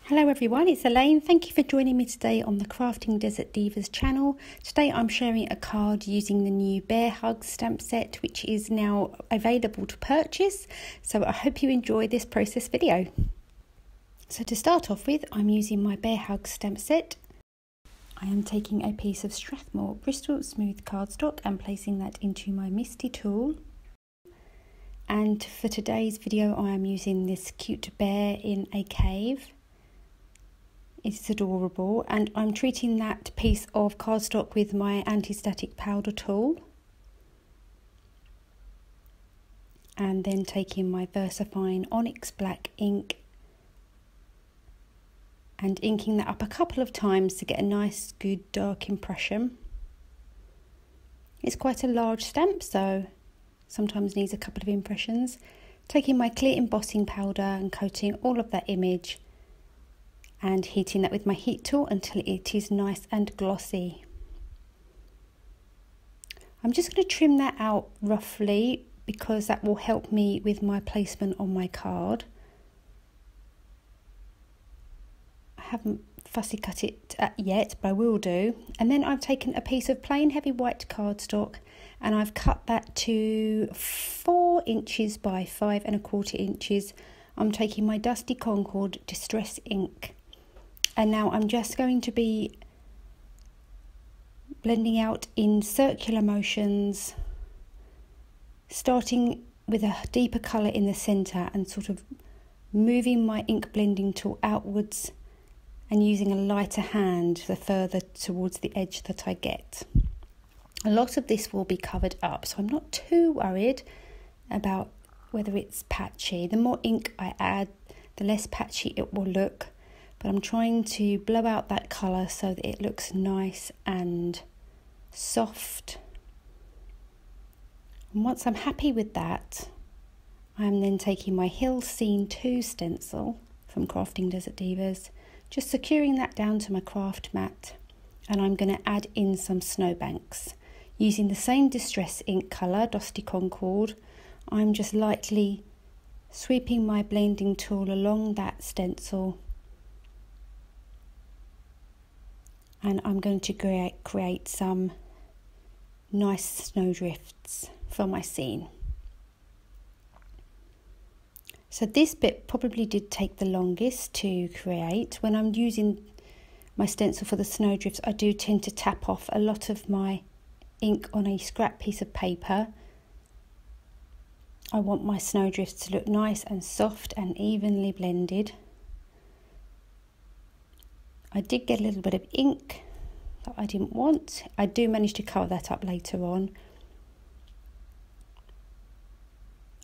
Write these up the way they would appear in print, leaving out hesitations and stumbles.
Hello everyone, it's Elaine. Thank you for joining me today on the Crafting Desert Divas channel. Today I'm sharing a card using the new Bear Hug stamp set, which is now available to purchase. So I hope you enjoy this process video. So to start off with, I'm using my Bear Hug stamp set. I am taking a piece of Strathmore Bristol Smooth cardstock and placing that into my Misty tool. And for today's video I am using this cute bear in a cave. It's adorable, and I'm treating that piece of cardstock with my anti-static powder tool. And then taking my VersaFine Onyx Black ink and inking that up a couple of times to get a nice, good dark impression. It's quite a large stamp, so sometimes needs a couple of impressions. Taking my clear embossing powder and coating all of that image and heating that with my heat tool until it is nice and glossy. I'm just going to trim that out roughly because that will help me with my placement on my card. I haven't fussy cut it yet, but I will do. And then I've taken a piece of plain heavy white cardstock and I've cut that to 4 inches by 5 1/4 inches. I'm taking my Dusty Concord Distress ink. And now I'm just going to be blending out in circular motions, starting with a deeper colour in the centre and sort of moving my ink blending tool outwards and using a lighter hand the further towards the edge that I get. A lot of this will be covered up, so I'm not too worried about whether it's patchy. The more ink I add, the less patchy it will look. But I'm trying to blow out that colour so that it looks nice and soft. And once I'm happy with that, I'm then taking my Hill Scene 2 stencil from Crafting Desert Divas, just securing that down to my craft mat, and I'm going to add in some snowbanks. Using the same Distress ink colour, Dusty Concord, I'm just lightly sweeping my blending tool along that stencil. And I'm going to create some nice snowdrifts for my scene. So this bit probably did take the longest to create. When I'm using my stencil for the snowdrifts, I do tend to tap off a lot of my ink on a scrap piece of paper. I want my snowdrifts to look nice and soft and evenly blended. I did get a little bit of ink that I didn't want. I do manage to cover that up later on.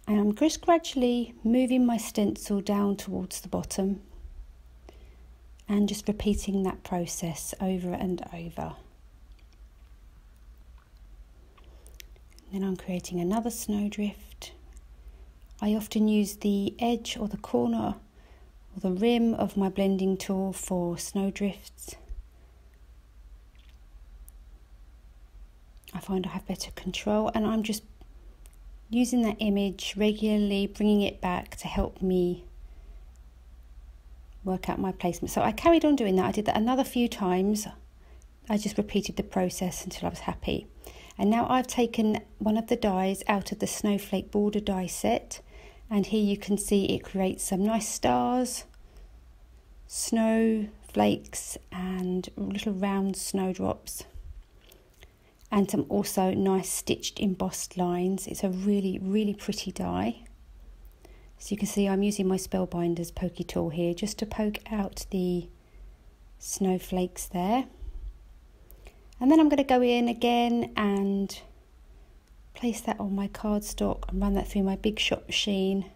And I'm just gradually moving my stencil down towards the bottom and just repeating that process over and over. Then I'm creating another snowdrift. I often use the edge or the corner or the rim of my blending tool for snowdrifts. I find I have better control, and I'm just using that image regularly, bringing it back to help me work out my placement. So I carried on doing that. I did that another few times. I just repeated the process until I was happy. And now I've taken one of the dies out of the Snowflake Border die set, and here you can see it creates some nice stars, snowflakes and little round snowdrops, and some also nice stitched embossed lines. It's a really pretty die. So you can see I'm using my Spellbinders pokey tool here just to poke out the snowflakes there. And then I'm going to go in again and place that on my cardstock and run that through my Big Shot machine.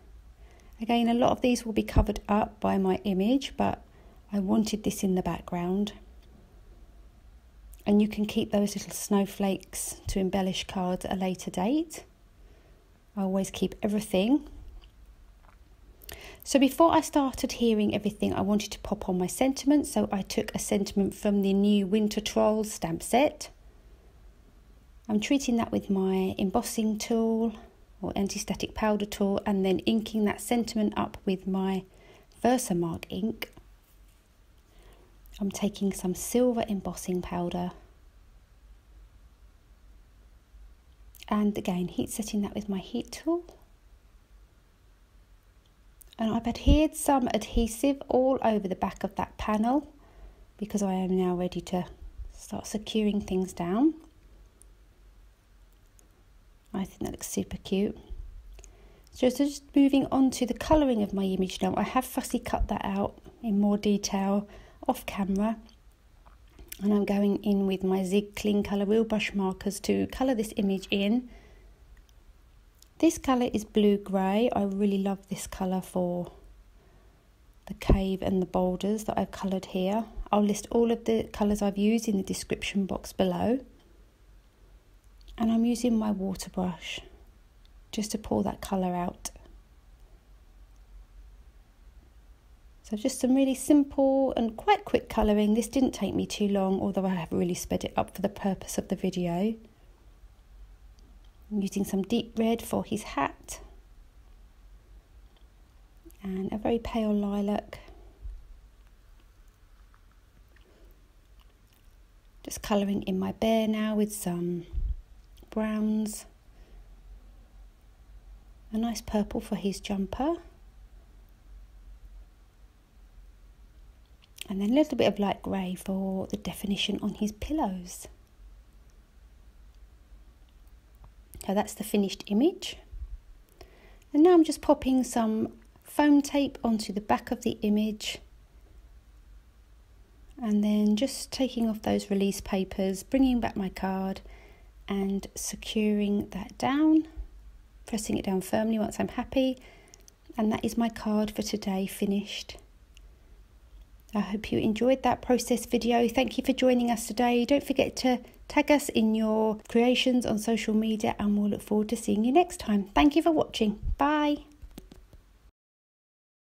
Again, a lot of these will be covered up by my image, but I wanted this in the background. And you can keep those little snowflakes to embellish cards at a later date. I always keep everything. So before I started hearing everything, I wanted to pop on my sentiment. So I took a sentiment from the new Winter Trolls stamp set. I'm treating that with my embossing tool or anti-static powder tool, and then inking that sentiment up with my Versamark ink. I'm taking some silver embossing powder. And again, heat setting that with my heat tool. And I've adhered some adhesive all over the back of that panel because I am now ready to start securing things down. I think that looks super cute. So just moving on to the colouring of my image now. I have fussy cut that out in more detail off camera. And I'm going in with my Zig Cling Colour Wheel Brush markers to colour this image in. This colour is blue grey. I really love this colour for the cave and the boulders that I've coloured here. I'll list all of the colours I've used in the description box below. And I'm using my water brush just to pour that colour out. So just some really simple and quite quick colouring. This didn't take me too long, although I have really sped it up for the purpose of the video. I'm using some deep red for his hat. And a very pale lilac. Just colouring in my bear now with some browns. A nice purple for his jumper. And then a little bit of light grey for the definition on his pillows. So that's the finished image. And now I'm just popping some foam tape onto the back of the image. And then just taking off those release papers, bringing back my card and securing that down. Pressing it down firmly once I'm happy. And that is my card for today finished. I hope you enjoyed that process video. Thank you for joining us today. Don't forget to tag us in your creations on social media and we'll look forward to seeing you next time. Thank you for watching. Bye.